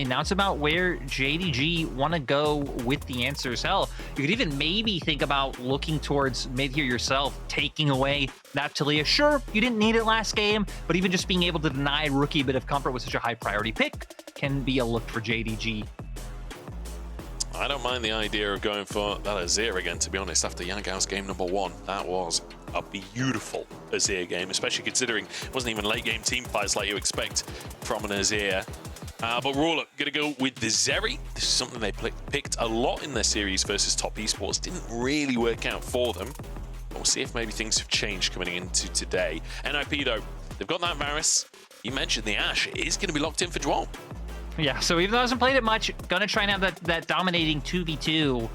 Now it's about where JDG want to go with the answers. Hell, you could even maybe think about looking towards mid here yourself, taking away that Taliyah. Sure, you didn't need it last game, but even just being able to deny Rookie a bit of comfort with such a high priority pick can be a look for JDG. I don't mind the idea of going for that Azir again, to be honest, after Yagao's game number 1. That was a beautiful Azir game, especially considering it wasn't even late game team fights like you expect from an Azir. But Ruler gonna go with the Zeri. This is something they picked a lot in their series versus top esports. Didn't really work out for them. But we'll see if maybe things have changed coming into today. NIP though, they've got that Varus. You mentioned the Ashe. It is gonna be locked in for Zhuo. Yeah, so even though I hasn't played it much, gonna try and have that dominating 2v2.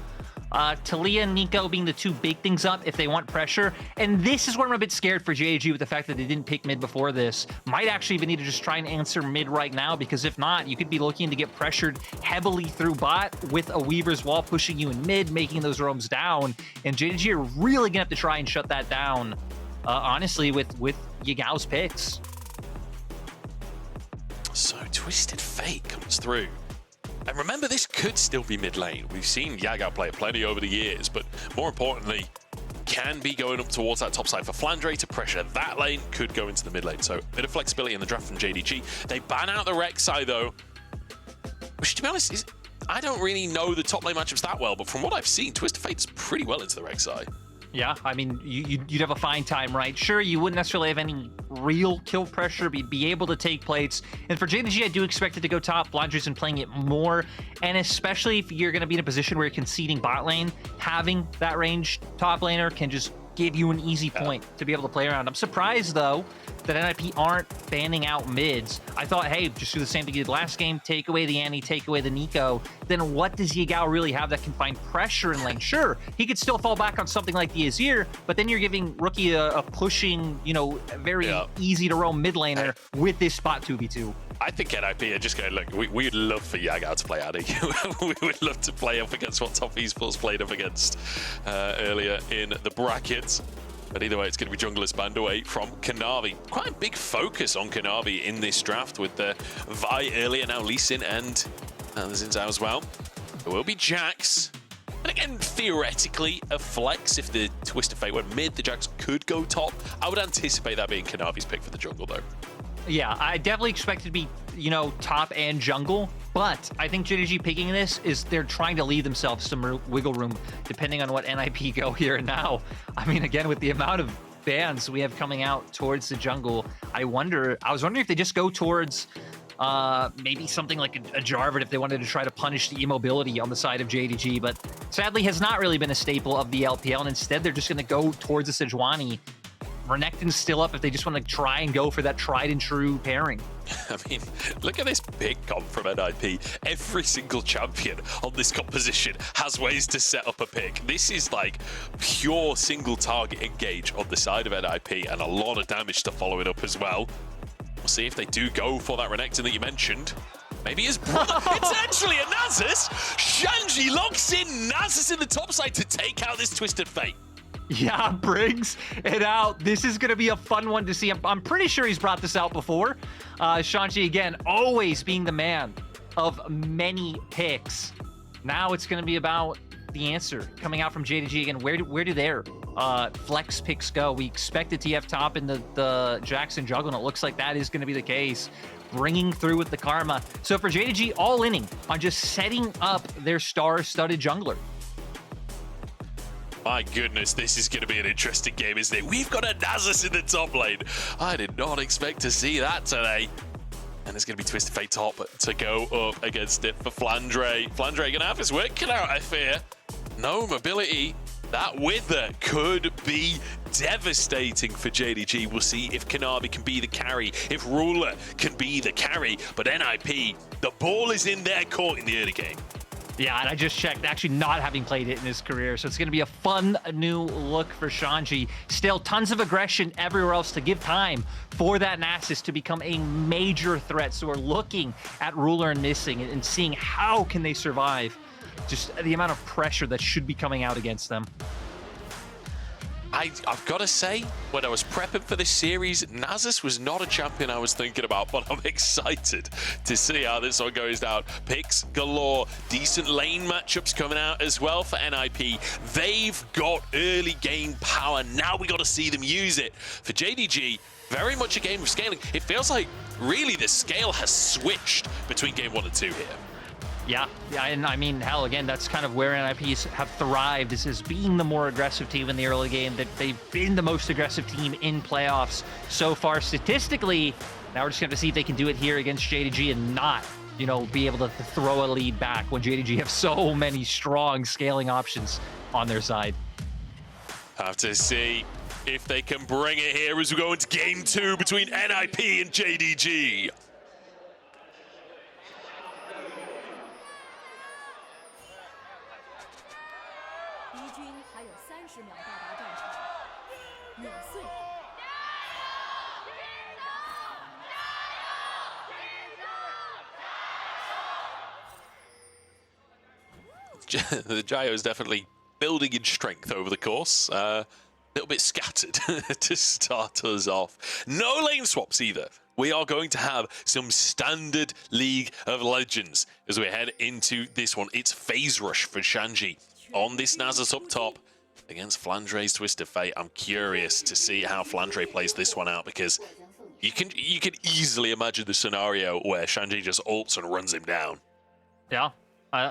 Taliyah and Nico being the two big things up if they want pressure. And this is where I'm a bit scared for JDG with the fact that they didn't pick mid before this. Might actually even need to just try and answer mid right now, because if not, you could be looking to get pressured heavily through bot with a Weaver's Wall pushing you in mid, making those roams down. And JDG are really gonna have to try and shut that down, honestly, with Yagao's picks. So Twisted Fate comes through. And remember, this could still be mid lane. We've seen Yagao play it plenty over the years, but more importantly, can be going up towards that top side for Flandre to pressure that lane, could go into the mid lane. So a bit of flexibility in the draft from JDG. They ban out the Rek'Sai though, which to be honest, I don't really know the top lane matchups that well, but from what I've seen, Twisted Fate's pretty well into the Rek'Sai. Yeah, I mean, you'd have a fine time, right? Sure, you wouldn't necessarily have any real kill pressure, but you'd be able to take plates. And for JDG, I do expect it to go top. Flandre's been playing it more, and especially if you're going to be in a position where you're conceding bot lane, having that ranged top laner can just give you an easy point to be able to play around. I'm surprised, though, that NIP aren't banning out mids. I thought, hey, just do the same thing you did last game, take away the Annie, take away the Nico. Then what does Yagao really have that can find pressure in lane? Sure, he could still fall back on something like the Azir, but then you're giving Rookie a pushing, you know, very easy to roam mid laner with this spot 2v2. I think NIP are just going, look, we'd love for Yagao to play Addy. We would love to play up against what top esports played up against earlier in the brackets. But either way, it's going to be Jungler's banned away from Kanavi. Quite a big focus on Kanavi in this draft with the Vi earlier, now Lee Sin and the Xin Zhao as well. There will be Jax. And again, theoretically, a flex if the Twisted Fate went mid, the Jax could go top. I would anticipate that being Kanavi's pick for the jungle, though. Yeah, I definitely expect it to be, you know, top and jungle, but I think JDG picking this is they're trying to leave themselves some wiggle room depending on what NIP go here and now. I mean, again, with the amount of bans we have coming out towards the jungle, I was wondering if they just go towards maybe something like a Jarvan if they wanted to try to punish the immobility on the side of JDG, but sadly has not really been a staple of the LPL, and instead they're just going to go towards the Sejuani. Renekton's still up if they just want to try and go for that tried and true pairing. I mean, look at this big comp from NIP. Every single champion on this composition has ways to set up a pick. This is like pure single target engage on the side of NIP and a lot of damage to follow it up as well. We'll see if they do go for that Renekton that you mentioned. Maybe his brother. It's actually a Nasus. Shanji locks in Nasus in the top side to take out this Twisted Fate. Yeah, brings it out. This is going to be a fun one to see. I'm pretty sure he's brought this out before. Shanji, again, always being the man of many picks. Now it's going to be about the answer coming out from JDG again. Where do their flex picks go? We expected TF top in the Jackson jungle, and it looks like that is going to be the case. Bringing through with the karma. So for JDG, all inning on just setting up their star-studded jungler. My goodness, this is going to be an interesting game, isn't it? We've got a Nasus in the top lane. I did not expect to see that today. And there's going to be Twisted Fate top to go up against it for Flandre. Flandre going to have his work cut out, I fear. No mobility. That Wither could be devastating for JDG. We'll see if Kanavi can be the carry, if Ruler can be the carry. But NIP, the ball is in their court in the early game. Yeah, and I just checked, actually not having played it in his career, so it's going to be a fun new look for Shanji. Still, tons of aggression everywhere else to give time for that Nasus to become a major threat. So we're looking at Ruler and Missing and seeing how can they survive. Just the amount of pressure that should be coming out against them. I've got to say, when I was prepping for this series, Nasus was not a champion I was thinking about, but I'm excited to see how this one goes down. Picks galore, decent lane matchups coming out as well for NIP. They've got early game power. Now we got to see them use it. For JDG, very much a game of scaling. It feels like really the scale has switched between game 1 and 2 here. Yeah, and I mean, hell, again, that's kind of where NIPs have thrived, is being the more aggressive team in the early game. That they've been the most aggressive team in playoffs so far statistically. Now we're just going to see if they can do it here against JDG and not, you know, be able to throw a lead back when JDG have so many strong scaling options on their side. Have to see if they can bring it here as we go into game 2 between NIP and JDG. The Gyro is definitely building in strength over the course. A little bit scattered to start us off. No lane swaps either. We are going to have some standard League of Legends as we head into this one. It's Phase Rush for Shanji on this Nasus up top against Flandre's Twisted Fate. I'm curious to see how Flandre plays this one out, because you can easily imagine the scenario where Shanji just ults and runs him down. Yeah.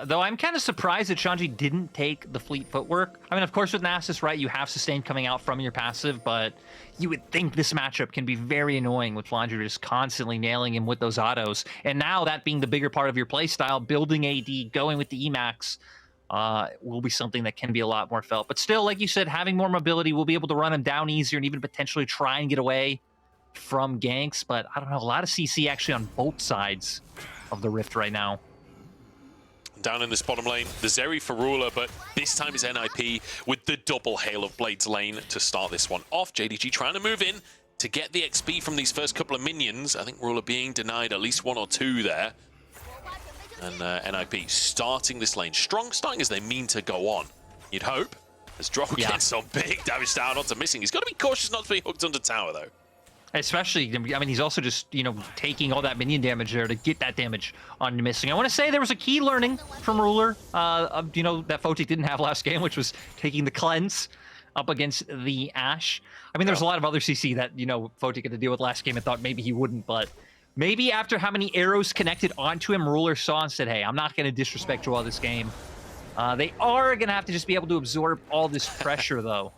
Though I'm kind of surprised that Shanji didn't take the fleet footwork. I mean, of course, with Nasus, right, you have sustain coming out from your passive, but you would think this matchup can be very annoying with Flandre just constantly nailing him with those autos. And now that being the bigger part of your playstyle, building AD, going with the Emax, will be something that can be a lot more felt. But still, like you said, having more mobility, we'll be able to run him down easier and even potentially try and get away from ganks. But I don't know, a lot of CC actually on both sides of the Rift right now. Down in this bottom lane, the Zeri for Ruler, but this time it's NIP with the double Hail of Blades lane to start this one off. JDG trying to move in to get the XP from these first couple of minions. I think Ruler being denied at least 1 or 2 there. And NIP starting this lane strong, starting as they mean to go on. You'd hope, as Zhuo gets some big damage down onto missing. He's got to be cautious not to be hooked under tower, though. Especially, I mean, he's also just, you know, taking all that minion damage there to get that damage on missing. I want to say there was a key learning from Ruler, you know, that Photic didn't have last game, which was taking the cleanse up against the Ashe. I mean, there's a lot of other CC that, you know, Photic had to deal with last game and thought maybe he wouldn't, but maybe after how many arrows connected onto him, Ruler saw and said, hey, I'm not going to disrespect Zhuo this game. They are going to have to just be able to absorb all this pressure, though.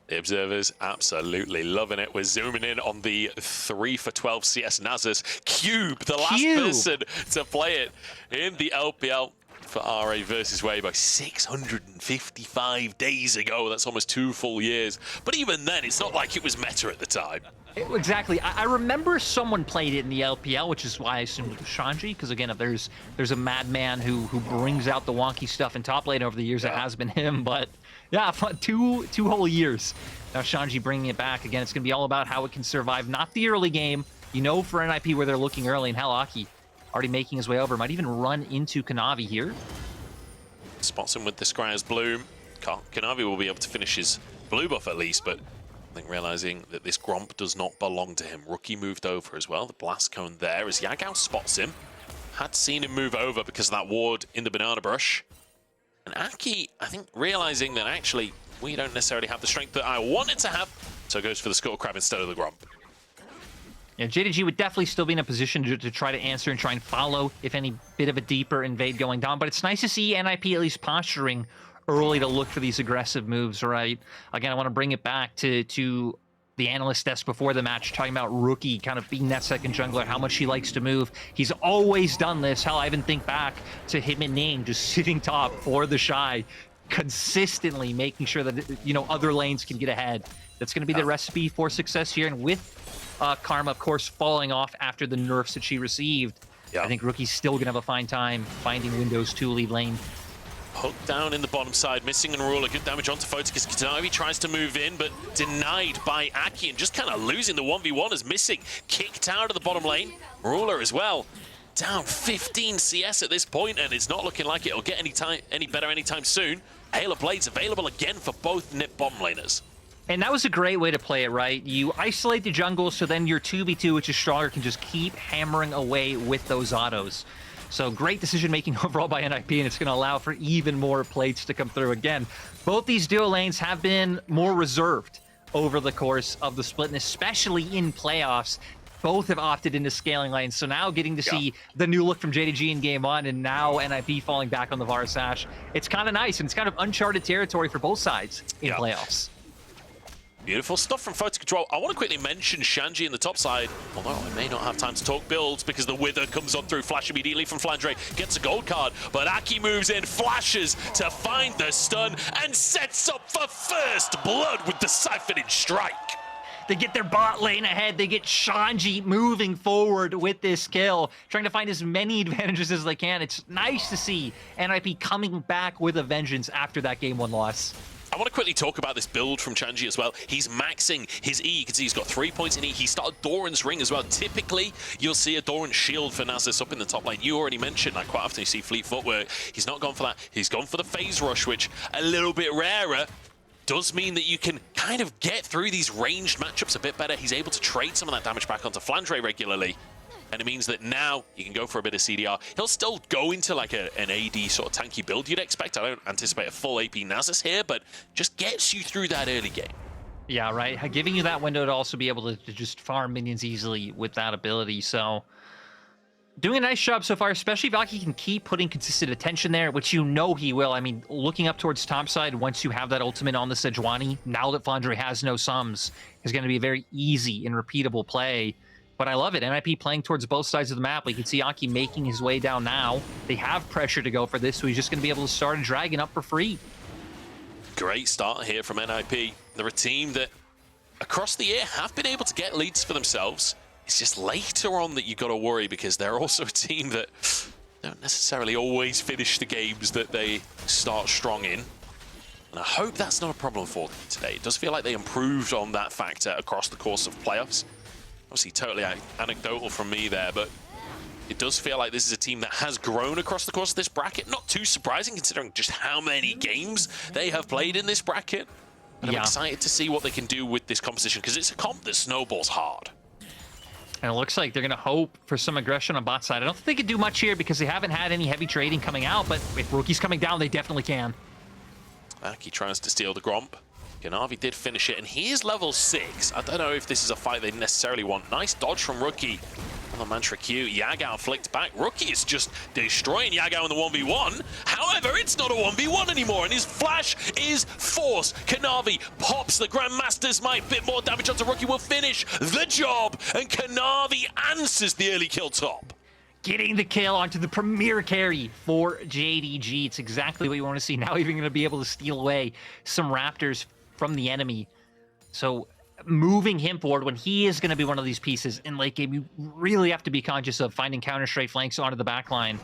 The observers absolutely loving it. We're zooming in on the 3 for 12 CS Nasus. Cube, the last person to play it in the LPL for RA versus Weibo 655 days ago. That's almost 2 full years. But even then, it's not like it was meta at the time. Exactly. I remember someone played it in the LPL, which is why I assumed it was Shanji, because again, if there's a madman who brings out the wonky stuff in top lane over the years, it has been him. But yeah, 2 whole years. Now Shanji bringing it back again. It's going to be all about how it can survive, not the early game. You know, for NIP where they're looking early, and Aki already making his way over. Might even run into Kanavi here. Spots him with the Scryer's Bloom. Kanavi will be able to finish his blue buff at least, but I think realizing that this Gromp does not belong to him. Rookie moved over as well. The blast cone there as Yagao spots him. Had seen him move over because of that ward in the banana brush. And Aki, I think, realizing that actually we don't necessarily have the strength that I wanted to have, so goes for the Skull Crab instead of the Gromp. Yeah, JDG would definitely still be in a position to try to answer and try and follow if any bit of a deeper invade going down. But it's nice to see NIP at least posturing early to look for these aggressive moves, right? Again, I want to bring it back to the analyst desk before the match, talking about Rookie kind of being that second jungler, how much he likes to move. He's always done this. Hell, I even think back to him and Ning just sitting top for the Shy, consistently making sure that, you know, other lanes can get ahead. That's going to be the recipe for success here. And with Karma, of course, falling off after the nerfs that she received, I think Rookie's still going to have a fine time finding windows to lead lane. Hooked down in the bottom side, missing and Ruler. Good damage onto Photic as Kanavi tries to move in, but denied by Aki and just kind of losing the 1v1 as missing. Kicked out of the bottom lane. Ruler as well. Down 15 CS at this point, and it's not looking like it'll get any better anytime soon. Hail of Blades available again for both NIP bottom laners. And that was a great way to play it, right? You isolate the jungle, so then your 2v2, which is stronger, can just keep hammering away with those autos. So great decision-making overall by NIP, and it's going to allow for even more plates to come through. Again, both these duo lanes have been more reserved over the course of the split, and especially in playoffs. Both have opted into scaling lanes, so now getting to see the new look from JDG in game 1, and now NIP falling back on the Varus Ashe. It's kind of nice, and it's kind of uncharted territory for both sides in playoffs. Beautiful stuff from Photic Control. I want to quickly mention Shanji in the top side, although I may not have time to talk builds because the Wither comes on through, flash immediately from Flandre, gets a gold card, but Aki moves in, flashes to find the stun, and sets up for first blood with the siphoning strike. They get their bot lane ahead. They get Shanji moving forward with this kill, trying to find as many advantages as they can. It's nice to see NIP coming back with a vengeance after that game 1 loss. I want to quickly talk about this build from Shanji as well. He's maxing his E. You can see he's got 3 points in E. He started Doran's Ring as well. Typically, you'll see a Doran shield for Nasus up in the top lane. You already mentioned, like, quite often you see Fleet Footwork. He's not gone for that. He's gone for the Phase Rush, which, a little bit rarer, does mean that you can kind of get through these ranged matchups a bit better. He's able to trade some of that damage back onto Flandre regularly. And it means that now you can go for a bit of CDR. He'll still go into like an AD sort of tanky build you'd expect. I don't anticipate a full AP Nasus here, but just gets you through that early game. Yeah, right. Giving you that window to also be able to just farm minions easily with that ability. So doing a nice job so far, especially if Aki can keep putting consistent attention there, which you know he will. I mean, looking up towards topside, once you have that ultimate on the Sejuani, now that Flandre has no sums, is going to be a very easy and repeatable play. But I love it. NIP playing towards both sides of the map. You can see Aki making his way down now. They have pressure to go for this, so he's just going to be able to start a dragon up for free. Great start here from NIP. They're a team that, across the year, have been able to get leads for themselves. It's just later on that you've got to worry, because they're also a team that don't necessarily always finish the games that they start strong in. And I hope that's not a problem for them today. It does feel like they improved on that factor across the course of playoffs. Obviously, totally anecdotal from me there, but it does feel like this is a team that has grown across the course of this bracket. Not too surprising, considering just how many games they have played in this bracket. And I'm excited to see what they can do with this composition, because it's a comp that snowballs hard. And it looks like they're going to hope for some aggression on bot side. I don't think they can do much here because they haven't had any heavy trading coming out, but if Rookie's coming down, they definitely can. Aki tries to steal the Gromp. Kanavi did finish it, and he is level 6. I don't know if this is a fight they necessarily want. Nice dodge from Rookie on the Mantra Q. Yagao flicked back. Rookie is just destroying Yagao in the 1v1. However, it's not a 1v1 anymore, and his flash is force. Kanavi pops the Grandmaster's Might. Bit more damage onto Rookie will finish the job, and Kanavi answers the early kill top. Getting the kill onto the premier carry for JDG. It's exactly what you want to see. Now even going to be able to steal away some Raptors from the enemy. So moving him forward when he is going to be one of these pieces in late game, you really have to be conscious of finding counter straight flanks onto the back line.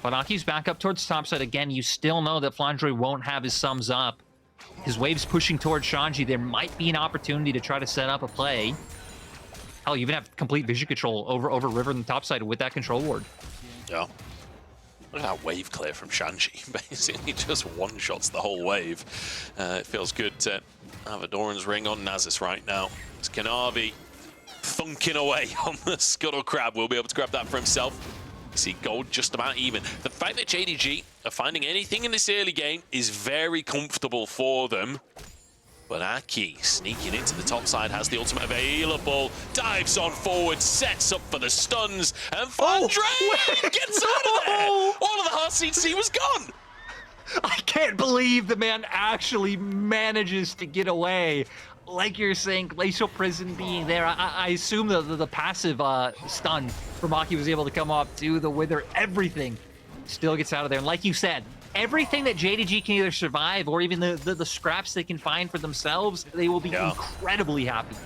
But Aki's back up towards topside again. You still know that Flandre won't have his sums up. His wave's pushing towards Shanji. There might be an opportunity to try to set up a play. Hell, you even have complete vision control over River in the topside with that control ward. Yeah. Look at that wave clear from Shanji. Basically just one-shots the whole wave. It feels good to have a Doran's Ring on Nasus right now. It's Kanavi thunking away on the Scuttle Crab. Will be able to grab that for himself. You see gold just about even. The fact that JDG are finding anything in this early game is very comfortable for them. But Aki, sneaking into the top side, has the ultimate available, dives on forward, sets up for the stuns, and Flandre gets out of there! All of the hard CC was gone! I can't believe the man actually manages to get away. Like you're saying, Glacial Prison being there, I assume the passive stun from Aki was able to come up to the Wither, everything still gets out of there. And like you said, everything that JDG can either survive or even the scraps they can find for themselves, they will be incredibly happy.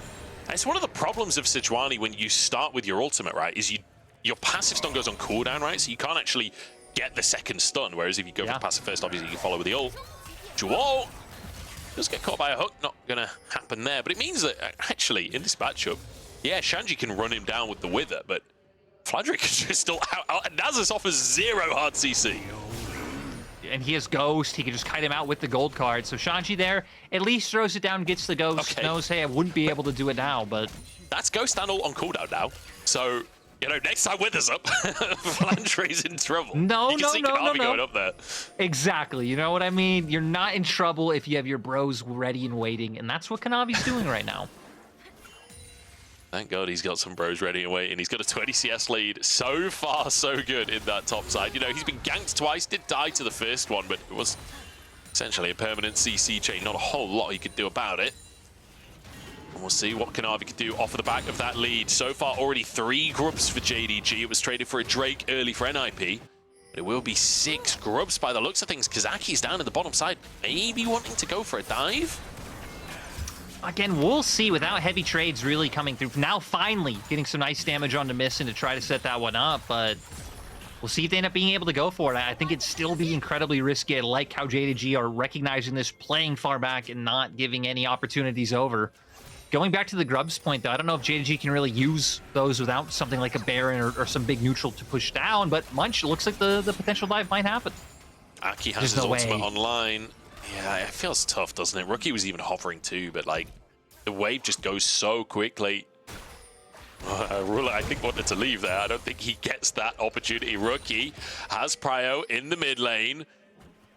It's one of the problems of Sejuani when you start with your ultimate, right, is your passive stun goes on cooldown, right? So you can't actually get the second stun, whereas if you go for the passive first, obviously you can follow with the ult. Zhuo does get caught by a hook, not gonna happen there, but it means that actually in this matchup, yeah, Shanji can run him down with the Wither, but Flandre can just still Nasus offers 0 hard CC. and he has Ghost. He can just kite him out with the gold card. So Shanji there at least throws it down, gets the Ghost, Okay. knows, hey, I wouldn't be able to do it now, but... That's Ghost and ult on cooldown now. So, you know, next time Withers up, Flandre's in trouble. No. Going up there. Exactly, you know what I mean? You're not in trouble if you have your bros ready and waiting, and that's what Kanavi's doing right now. Thank God he's got some bros ready and waiting. He's got a 20 CS lead. So far, so good in that top side. You know, he's been ganked twice, did die to the first one, but it was essentially a permanent CC chain. Not a whole lot he could do about it. And we'll see what Kanavi could do off of the back of that lead. So far, already 3 grubs for JDG. It was traded for a Drake early for NIP. But it will be 6 grubs by the looks of things. Kazaki's down in the bottom side, maybe wanting to go for a dive. Again, we'll see without heavy trades really coming through. Now, finally, getting some nice damage onto Missing to try to set that one up, but we'll see if they end up being able to go for it. I think it'd still be incredibly risky. I like how JDG are recognizing this, playing far back, and not giving any opportunities over. Going back to the grubs point, though, I don't know if JDG can really use those without something like a Baron or some big neutral to push down, but Munch looks like the potential dive might happen. Aki has his ultimate online. Yeah, it feels tough, doesn't it? Rookie was even hovering too, but like the wave just goes so quickly. Ruler, I think, wanted to leave there. I don't think he gets that opportunity. Rookie has Prio in the mid lane.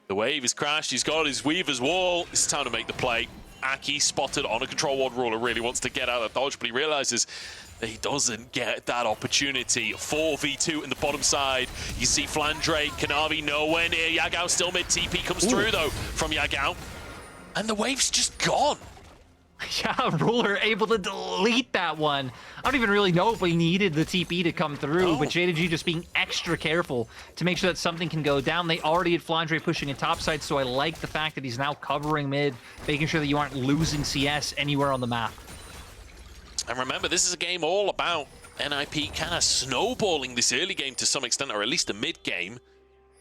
The wave is crashed. He's got his Weaver's Wall. It's time to make the play. Aki spotted on a control ward. Ruler really wants to get out of the dodge, but he realizes that he doesn't get that opportunity. 4v2 in the bottom side. You see Flandre, Kanavi nowhere near. Yagao still mid. TP comes through, though, from Yagao. And the wave's just gone. Yeah, Ruler able to delete that one. I don't even really know if we needed the TP to come through, but JDG just being extra careful to make sure that something can go down. They already had Flandre pushing a top side, so I like the fact that he's now covering mid, making sure that you aren't losing CS anywhere on the map. And remember, this is a game all about NIP kind of snowballing this early game to some extent, or at least the mid game.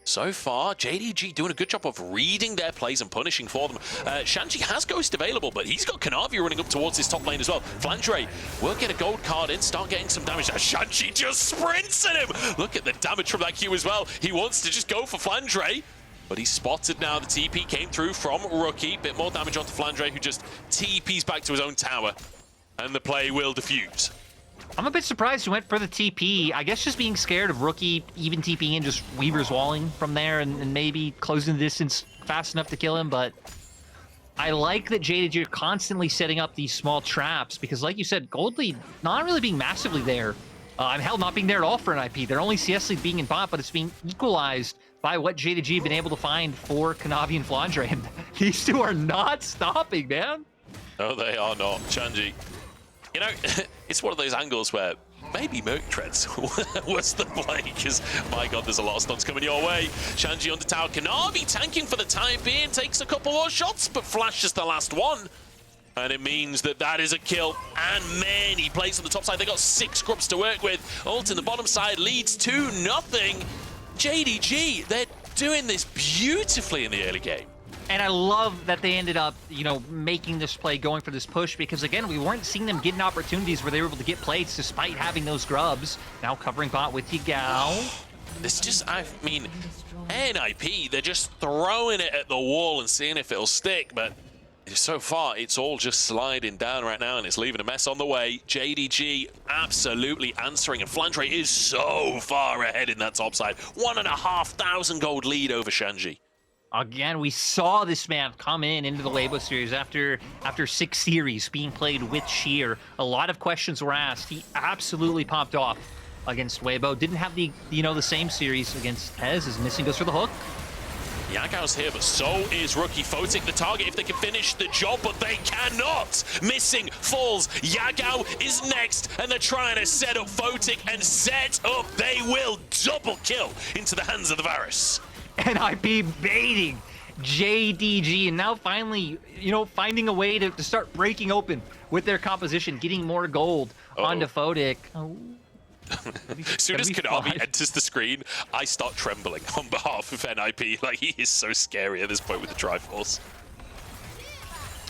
So far, JDG doing a good job of reading their plays and punishing for them. Shanji has Ghost available, but he's got Kanavi running up towards his top lane as well. Flandre will get a gold card in, start getting some damage. Shanji just sprints at him. Look at the damage from that Q as well. He wants to just go for Flandre, but he's spotted now. The TP came through from Rookie. Bit more damage onto Flandre, who just TPs back to his own tower. And the play will diffuse. I'm a bit surprised he went for the TP. I guess just being scared of Rookie even TPing in, just Weaver's walling from there and maybe closing the distance fast enough to kill him. But I like that JDG are constantly setting up these small traps because, like you said, gold lead not really being massively there. Hell, not being there at all for an IP. Their only CS lead being in bot, but it's being equalized by what JDG have been able to find for Kanavi and Flandre. And these two are not stopping, man. No, they are not. Shanji. You know, it's one of those angles where maybe Merc Treads was the play, because, my God, there's a lot of stuns coming your way. Shanji on the tower. Kanavi tanking for the time being, takes a couple more shots, but flashes the last one. And it means that that is a kill, and many plays on the top side. They got 6 grubs to work with. Ult in the bottom side leads to nothing. JDG, they're doing this beautifully in the early game. And I love that they ended up, you know, making this play, going for this push, because, again, we weren't seeing them getting opportunities where they were able to get plates despite having those grubs. Now covering bot with Yagao. This just, I mean, NIP, they're just throwing it at the wall and seeing if it'll stick, but so far, it's all just sliding down right now, and it's leaving a mess on the way. JDG absolutely answering, and Flandre is so far ahead in that top side. 1,500 gold lead over Shanji. Again, we saw this man come into the Weibo series after 6 series being played with Sheer. A lot of questions were asked. He absolutely popped off against Weibo. Didn't have the, you know, the same series against Hez, as Missing goes for the hook. Yagao's here, but so is Rookie. Photic the target if they can finish the job, but they cannot. Missing falls. Yagao is next, and they're trying to set up Photic and set up. They will double kill into the hands of the Varus. NIP baiting JDG, and now finally, you know, finding a way to start breaking open with their composition, getting more gold onto Photic. Oh. As soon as Kanavi enters the screen, I start trembling on behalf of NIP. Like, he is so scary at this point with the Triforce.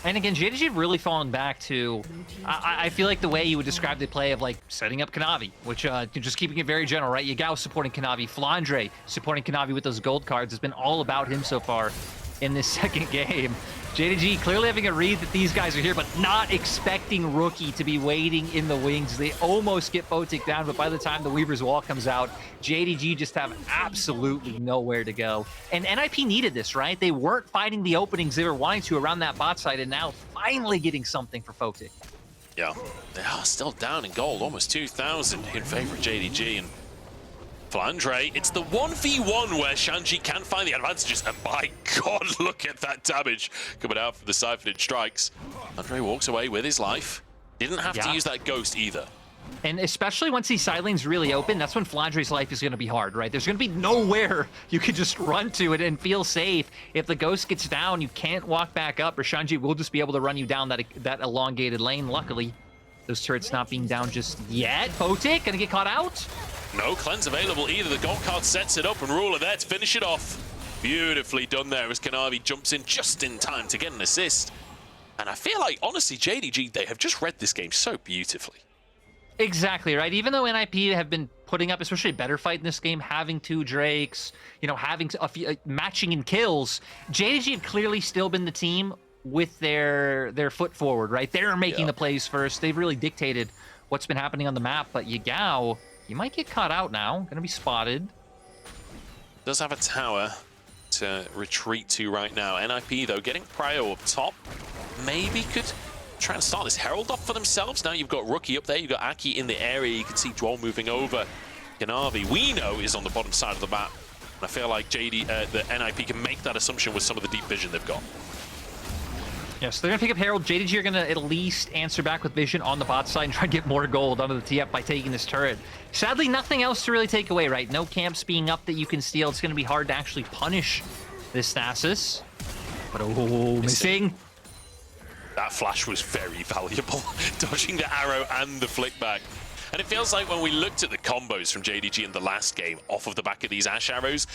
And again, JDG really fallen back to, I feel like the way you would describe the play of like setting up Kanavi, which just keeping it very general, right? Yagao supporting Kanavi, Flandre supporting Kanavi with those gold cards has been all about him so far in this second game. JDG clearly having a read that these guys are here, but not expecting Rookie to be waiting in the wings. They almost get Photic down, but by the time the Weaver's Wall comes out, JDG just have absolutely nowhere to go. And NIP needed this, right? They weren't finding the openings they were wanting to around that bot side, and now finally getting something for Photic. Yeah, they are still down in gold, almost 2,000 in favor of JDG. And Flandre, it's the 1v1 where Shanji can find the advantages, and my god, look at that damage coming out from the Siphoned Strikes. Flandre walks away with his life. Didn't have to use that ghost either. And especially once these side lanes really open, that's when Flandre's life is going to be hard, right? There's going to be nowhere you can just run to it and feel safe. If the ghost gets down, you can't walk back up, or Shanji will just be able to run you down that elongated lane. Luckily, those turrets not being down just yet. Photic gonna get caught out? No cleanse available either. The gold card sets it up, and Ruler there to finish it off. Beautifully done there as Kanavi jumps in just in time to get an assist. And I feel like, honestly, JDG, they have just read this game so beautifully. Exactly, right? Even though NIP have been putting up especially a better fight in this game, having 2 Drakes, you know, having a few, matching in kills, JDG have clearly still been the team with their foot forward, right? They're making the plays first. They've really dictated what's been happening on the map, but Yagao, you might get caught out now. Gonna be spotted. Does have a tower to retreat to right now. NIP, though, getting Prio up top. Maybe could try and start this Herald off for themselves. Now you've got Rookie up there. You've got Aki in the area. You can see Zhuo moving over. Kanavi, we know, is on the bottom side of the map. And I feel like the NIP can make that assumption with some of the deep vision they've got. Yeah, so they're going to pick up Herald. JDG are going to at least answer back with Vision on the bot side and try to get more gold onto the TF by taking this turret. Sadly, nothing else to really take away, right? No camps being up that you can steal. It's going to be hard to actually punish this Nasus. But missing. That flash was very valuable, dodging the arrow and the flick back. And it feels like when we looked at the combos from JDG in the last game off of the back of these Ash arrows,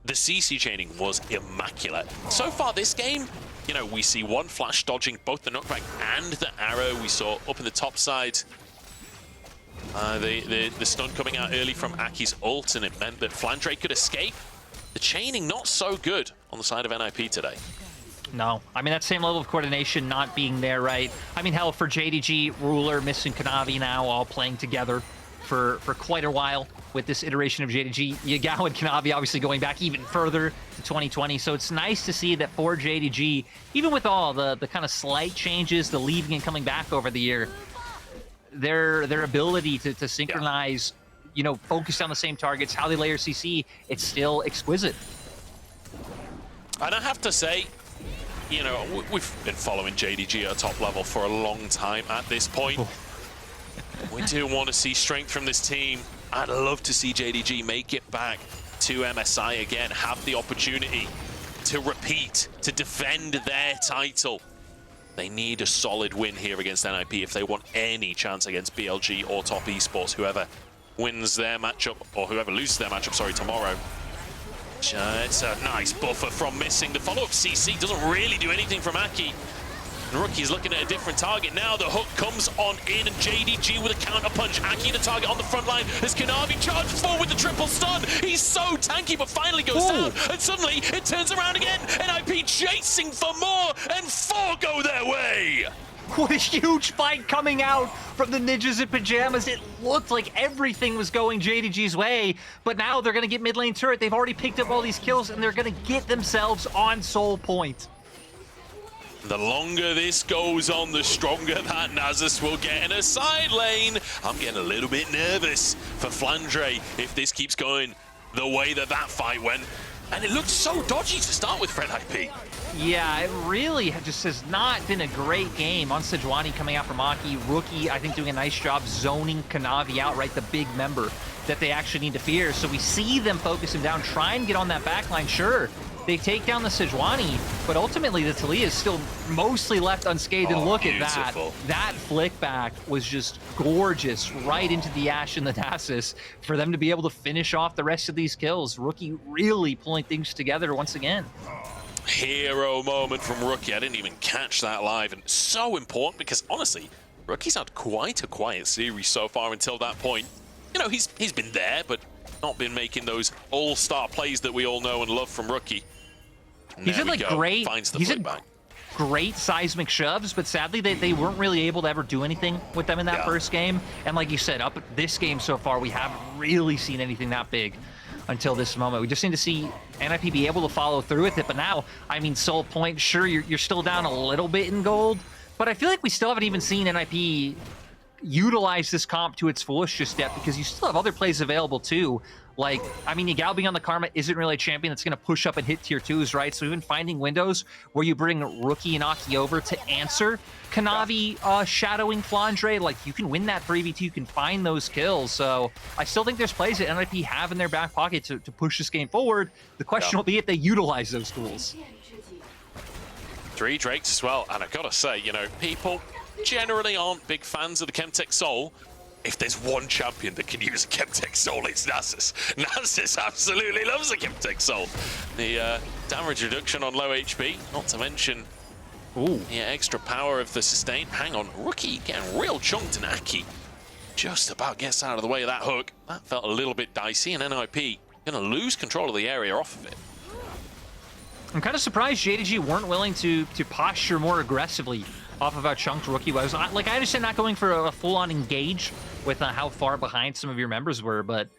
the CC chaining was immaculate. So far this game, you know, we see one flash dodging both the knockback and the arrow. We saw up in the top side the stun coming out early from Aki's ult, and it meant that Flandre could escape. The chaining not so good on the side of NIP today. No, I mean, that same level of coordination not being there, right? I mean, hell, for JDG, Ruler, missing Kanavi now, all playing together for quite a while with this iteration of JDG. Yagao and Kanavi obviously going back even further to 2020. So it's nice to see that for JDG, even with all the kind of slight changes, the leaving and coming back over the year, their ability to synchronize, you know, focus on the same targets, how they layer CC, it's still exquisite. And I have to say, you know, we've been following JDG at a top level for a long time at this point. We do want to see strength from this team. I'd love to see JDG make it back to MSI again, have the opportunity to repeat, to defend their title. They need a solid win here against NIP if they want any chance against BLG or Top Esports, whoever wins their matchup, or whoever loses their matchup, sorry, tomorrow. It's a nice buffer from missing. The follow-up CC doesn't really do anything from Aki. And Rookie's looking at a different target now. The hook comes on in, and JDG with a counter punch. Aki the target on the front line as Kanavi charges forward with the triple stun. He's so tanky, but finally goes down. And suddenly it turns around again. NIP chasing for more, and 4 go their way. What a huge fight coming out from the Ninjas in Pyjamas. It looked like everything was going JDG's way, but now they're going to get mid lane turret. They've already picked up all these kills, and they're going to get themselves on Soul Point. The longer this goes on, the stronger that Nasus will get in a side lane. I'm getting a little bit nervous for Flandre if this keeps going the way that fight went. And it looked so dodgy to start with for NIP. Yeah, it really just has not been a great game on Sejuani coming out from Aki. Rookie, I think, doing a nice job zoning Kanavi out, right? The big member that they actually need to fear. So we see them focus him down, try and get on that backline. Sure, they take down the Sejuani, but ultimately the Talia is still mostly left unscathed. And look at that. That flick back was just gorgeous right into the Ashe and the Nasus for them to be able to finish off the rest of these kills. Rookie really pulling things together once again. hero moment from Rookie. I didn't even catch that live, and so important because honestly, Rookie's had quite a quiet series so far until that point. You know, he's been there, but not been making those all-star plays that we all know and love from Rookie. He's in like great. Finds the He's in back. great seismic shoves, but sadly they weren't really able to ever do anything with them in that first game. And like you said, up this game so far, we haven't really seen anything that big until this moment. We just need to see NIP be able to follow through with it. But now, I mean, Soul Point, sure, you're still down a little bit in gold, but I feel like we still haven't even seen NIP utilize this comp to its fullest just yet, because you still have other plays available too. Like, I mean, Yagao being on the Karma isn't really a champion that's going to push up and hit tier 2s, right? So we've been finding windows where you bring Rookie and Aki over to answer Kanavi shadowing Flandre. Like, you can win that 3v2, you can find those kills. So I still think there's plays that NIP have in their back pocket to push this game forward. The question will be if they utilize those tools. 3 Drakes as well, and I gotta say, you know, people generally aren't big fans of the Chemtech Soul. If there's one champion that can use a Chemtech Soul, it's Nasus. Nasus absolutely loves a Chemtech Soul. The damage reduction on low HP, not to mention the extra power of the sustain. Hang on, Rookie getting real chunked, and Aki just about gets out of the way of that hook. That felt a little bit dicey, and NIP gonna lose control of the area off of it. I'm kind of surprised JDG weren't willing to posture more aggressively off of how chunked Rookie was. Like, I understand not going for a full-on engage with how far behind some of your members were, but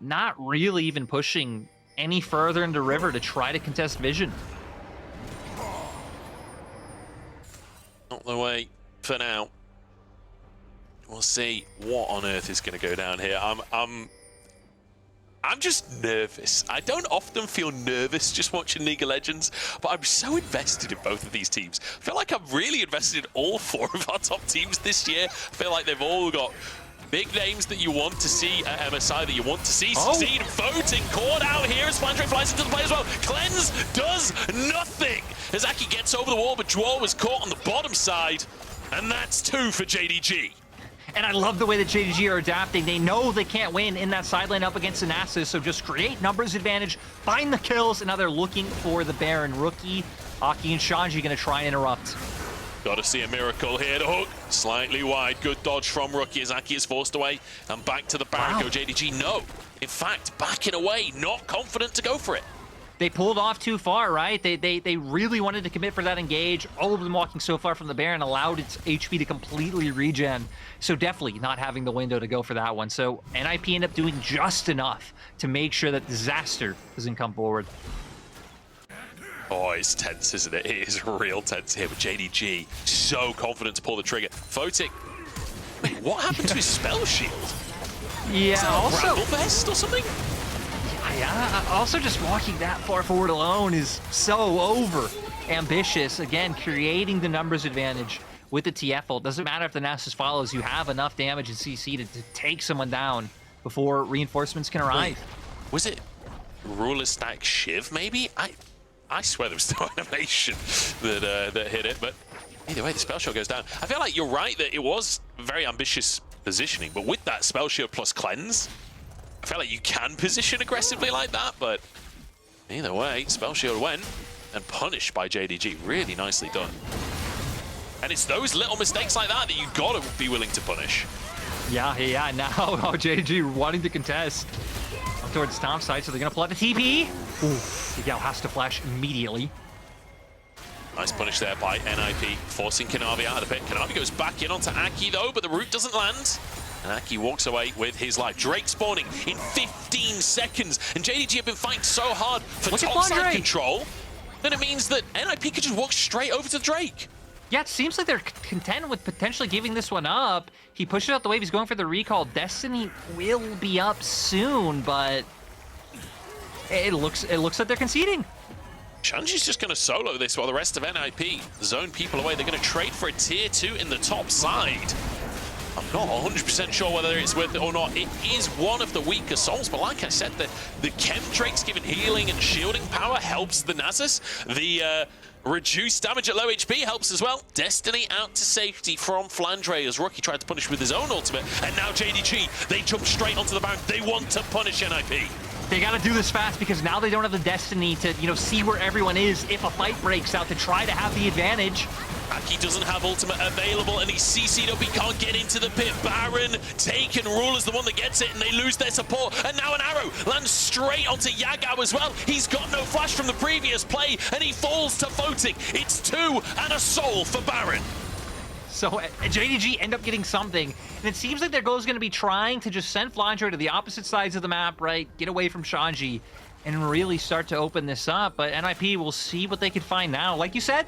not really even pushing any further into River to try to contest Vision. Not the way for now. We'll see what on earth is going to go down here. I'm just nervous. I don't often feel nervous just watching League of Legends, but I'm so invested in both of these teams. I feel like I'm really invested in all 4 of our top teams this year. I feel like they've all got big names that you want to see at MSI, that you want to see succeed. Photic caught out here as Flandre flies into the play as well. Cleanse does nothing as Aki gets over the wall, but Zhuo was caught on the bottom side, and that's 2 for JDG. And I love the way that JDG are adapting. They know they can't win in that side lane up against Nasus, so just create numbers advantage, find the kills, and now they're looking for the Baron. Rookie, Aki, and Shanji going to try and interrupt. Got to see a miracle here. The hook slightly wide. Good dodge from Rookie as Aki is forced away. And back to the Baron go JDG. No, in fact, backing away, not confident to go for it. They pulled off too far, right? They really wanted to commit for that engage. All of them walking so far from the Baron allowed its HP to completely regen. So definitely not having the window to go for that one. So NIP end up doing just enough to make sure that Disaster doesn't come forward. Oh, it's tense, isn't it? It is real tense here with JDG. So confident to pull the trigger. Photic, wait, what happened to his spell shield? Yeah, is that also... a bramble vest or something? Yeah, also just walking that far forward alone is so over ambitious. Again, creating the numbers advantage with the TF ult. Doesn't matter if the Nasus follows, you have enough damage and CC to take someone down before reinforcements can arrive. Wait, was it Ruler Stack Shiv, maybe? I swear there was no animation that hit it, but either way, the spell shield goes down. I feel like you're right that it was very ambitious positioning, but with that spell shield plus cleanse, I feel like you can position aggressively like that, but either way, spell shield went and punished by JDG. Really nicely done. And it's those little mistakes like that that you gotta be willing to punish. Yeah, now JDG wanting to contest up towards top side, so they're gonna pull out the TP. Ooh, Yagao has to flash immediately. Nice punish there by NIP, forcing Kanavi out of the pit. Kanavi goes back in onto Aki though, but the root doesn't land. And Aki walks away with his life. Drake spawning in 15 seconds. And JDG have been fighting so hard for topside control that it means that NIP could just walk straight over to Drake. Yeah, it seems like they're content with potentially giving this one up. He pushes out the wave, he's going for the recall. Destiny will be up soon, but it looks like they're conceding. Shanji's just going to solo this while the rest of NIP zone people away. They're going to trade for a tier 2 in the top side. I'm not 100% sure whether it's worth it or not. It is one of the weaker souls, but like I said, the Chem Drake's given healing and shielding power helps the Nasus. The reduced damage at low HP helps as well. Destiny out to safety from Flandre as Rookie tried to punish with his own ultimate. And now JDG, they jump straight onto the Baron. They want to punish NIP. They got to do this fast because now they don't have the destiny to, you know, see where everyone is if a fight breaks out to try to have the advantage. Aki doesn't have ultimate available, and he's CC'd up. He can't get into the pit. Baron taken. Ruler's the one that gets it, and they lose their support. And now an arrow lands straight onto Yagao as well. He's got no flash from the previous play, and he falls to Photic. It's 2 and a soul for Baron. So JDG end up getting something, and it seems like their goal is going to be trying to just send Flandre to the opposite sides of the map, right? Get away from Shanji, and really start to open this up. But NIP will see what they can find now. Like you said,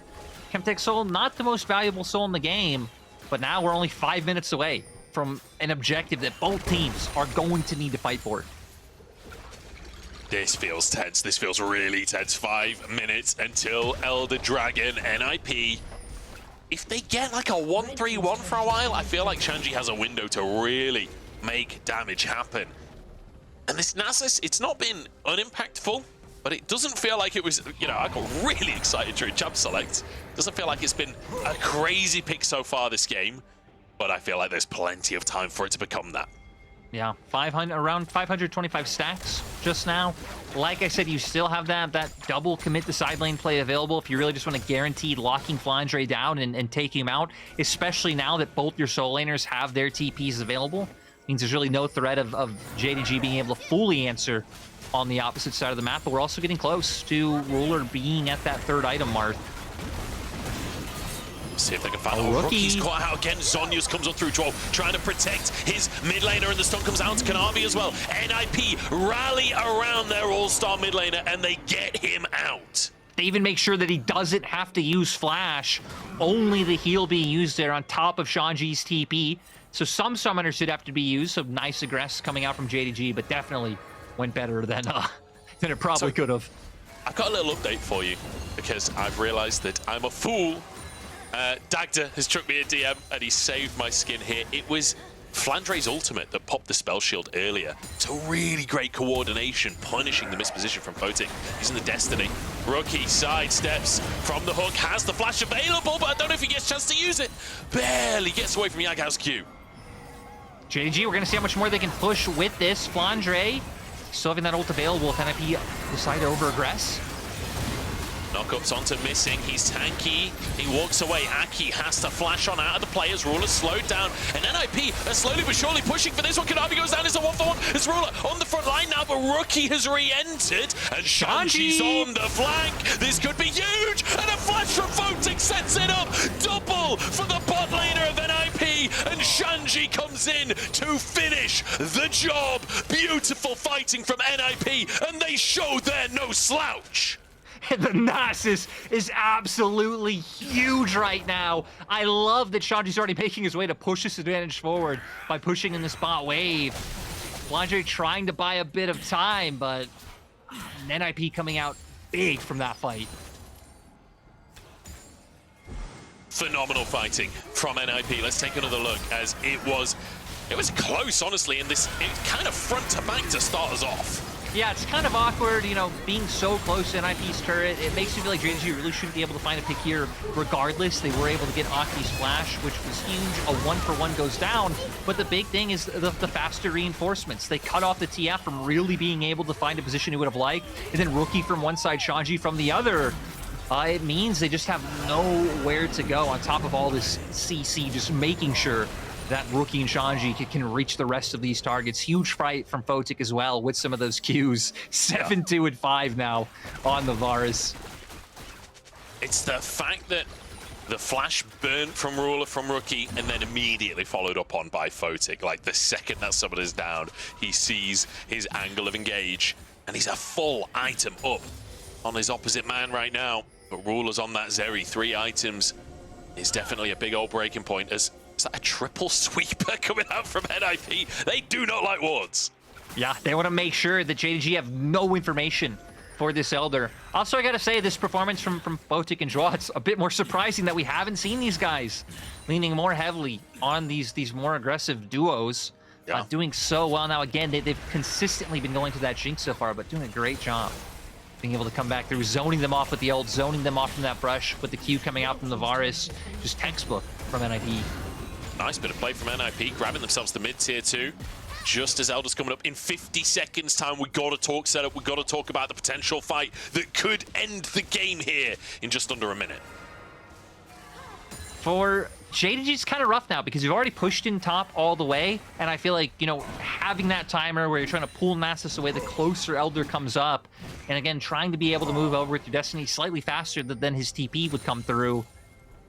Chemtech Soul, not the most valuable soul in the game, but now we're only 5 minutes away from an objective that both teams are going to need to fight for. This feels tense. This feels really tense. 5 minutes until Elder Dragon. NIP. If they get like a 1-3-1 for a while, I feel like Shanji has a window to really make damage happen. And this Nasus, it's not been unimpactful, but it doesn't feel like it was, you know, I got really excited during Champ Select. Doesn't feel like it's been a crazy pick so far this game, but I feel like there's plenty of time for it to become that. Yeah, around 525 stacks just now. Like I said, you still have that double commit to side lane play available if you really just want to guarantee locking Flandre down and taking him out, especially now that both your soul laners have their TPs available. Means there's really no threat of JDG being able to fully answer on the opposite side of the map, but we're also getting close to Ruler being at that 3rd item mark. See if they can find Rookie's caught out again. Zhonya's comes up through Zhuo, trying to protect his mid laner, and the stun comes out to Kanavi as well. NIP rally around their all-star mid laner, and they get him out. They even make sure that he doesn't have to use Flash, only the heal being used there on top of Shanji's TP. So some summoners should have to be used, so nice aggress coming out from JDG, but definitely went better than it probably could have. I've got a little update for you, because I've realized that I'm a fool. Dagda has chucked me a DM, and he saved my skin here. It was Flandre's ultimate that popped the spell shield earlier. So really great coordination, punishing the misposition from Photic, using the Destiny. Rookie sidesteps from the hook, has the flash available, but I don't know if he gets a chance to use it. Barely gets away from Yagao's Q. JDG, we're going to see how much more they can push with this. Flandre still having that ult available if NIP decide to over-aggress. Knockups onto missing. He's tanky. He walks away. Aki has to flash on out of the players. Ruler slowed down. And NIP are slowly but surely pushing for this one. Kanavi goes down. It's a 1-for-1. It's Ruler on the front line now, but Rookie has re-entered. And Shanji's on the flank. This could be huge. And a flash from Photic sets it up. Double for the bot laner of NIP. And Shanji comes in to finish the job. Beautiful fighting from NIP. And they show they're no slouch. The Nasus is absolutely huge right now. I love that Shanji's already making his way to push this advantage forward by pushing in the spot wave. Flandre trying to buy a bit of time, but NIP coming out big from that fight. Phenomenal fighting from NIP. Let's take another look, as it was close, honestly, and it kind of front to back to start us off. Yeah, it's kind of awkward, you know, being so close to NIP's turret. It makes me feel like JDG really shouldn't be able to find a pick here regardless. They were able to get Aki's flash, which was huge. A 1-for-1 goes down, but the big thing is the faster reinforcements. They cut off the TF from really being able to find a position he would have liked, and then Rookie from one side, Shanji from the other. It means they just have nowhere to go on top of all this CC, just making sure that Rookie and Shanji can reach the rest of these targets. Huge fight from Photic as well with some of those Qs. 7-2 and 5 now on the Varus. It's the fact that the flash burnt from Ruler from Rookie and then immediately followed up on by Photic. Like the second that someone is down, he sees his angle of engage and he's a full item up on his opposite man right now. But Ruler's on that Zeri. 3 items is definitely a big old breaking point. Is that a triple sweeper coming out from NIP? They do not like wards. Yeah, they want to make sure that JDG have no information for this Elder. Also, I gotta say, this performance from Photic and Zhuo, it's a bit more surprising that we haven't seen these guys leaning more heavily on these more aggressive duos. Yeah. Doing so well now. Again, they've consistently been going to that Jinx so far, but doing a great job being able to come back through, zoning them off with the ult, zoning them off from that brush, with the Q coming out from the Varus. Just textbook from NIP. Nice bit of play from NIP, grabbing themselves the mid tier 2. just as Elder's coming up in 50 seconds time. We got to talk setup. We got to talk about the potential fight that could end the game here in just under a minute. For JDG, it's kind of rough now because you've already pushed in top all the way, and I feel like, you know, having that timer where you're trying to pull Nasus away the closer Elder comes up, and again, trying to be able to move over with your Destiny slightly faster than his TP would come through,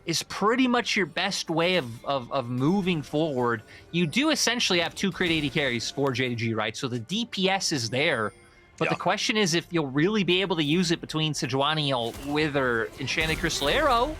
is pretty much your best way of moving forward. You do essentially have 2 crit 80 carries for JDG, right? So the DPS is there, but the question is if you'll really be able to use it between Sejuani, Wither, Enchanted Crystal Arrow.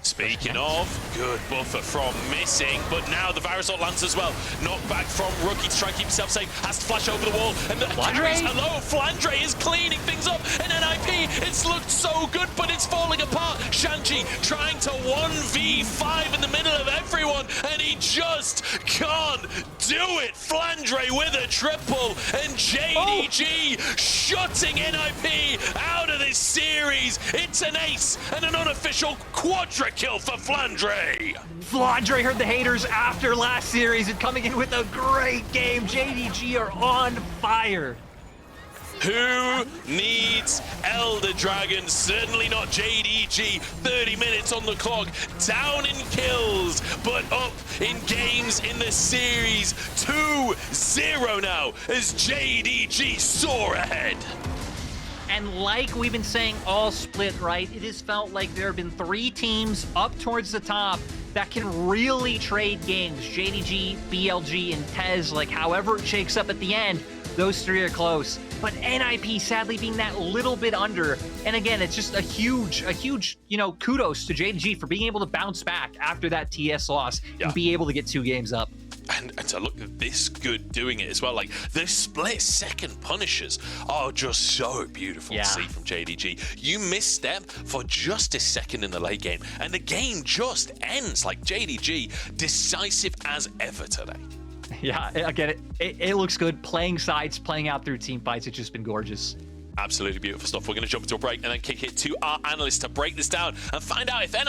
Speaking of, good buffer from Missing, but now the Varusort lands as well. Knocked back from Rookie to try and keep himself safe, has to flash over the wall, and the carries alone. Flandre is cleaning things up, and NIP, it's looked so good, but it's falling apart. Shanji trying to 1v5 in the middle of everyone, and he just can't do it. Flandre with a triple, and JDG shutting NIP out of this series. It's an ace and an unofficial quadra kill for Flandre. Flandre heard the haters after last series and coming in with a great game. JDG are on fire. Who needs Elder Dragon? Certainly not JDG. 30 minutes on the clock, down in kills, but up in games in the series. 2-0 now as JDG soar ahead. And like we've been saying all split, right? It has felt like there have been 3 teams up towards the top that can really trade games. JDG, BLG, and Tez, like however it shakes up at the end, those 3 are close. But NIP sadly being that little bit under. And again, it's just a huge, you know, kudos to JDG for being able to bounce back after that TS loss and be able to get 2 games up. And to look this good doing it as well, like the split-second punishes are just so beautiful to see from JDG. You misstep for just a second in the late game, and the game just ends. Like JDG, decisive as ever today. Yeah, again, it looks good. Playing sides, playing out through team fights, it's just been gorgeous. Absolutely beautiful stuff. We're going to jump into a break and then kick it to our analyst to break this down and find out if NIP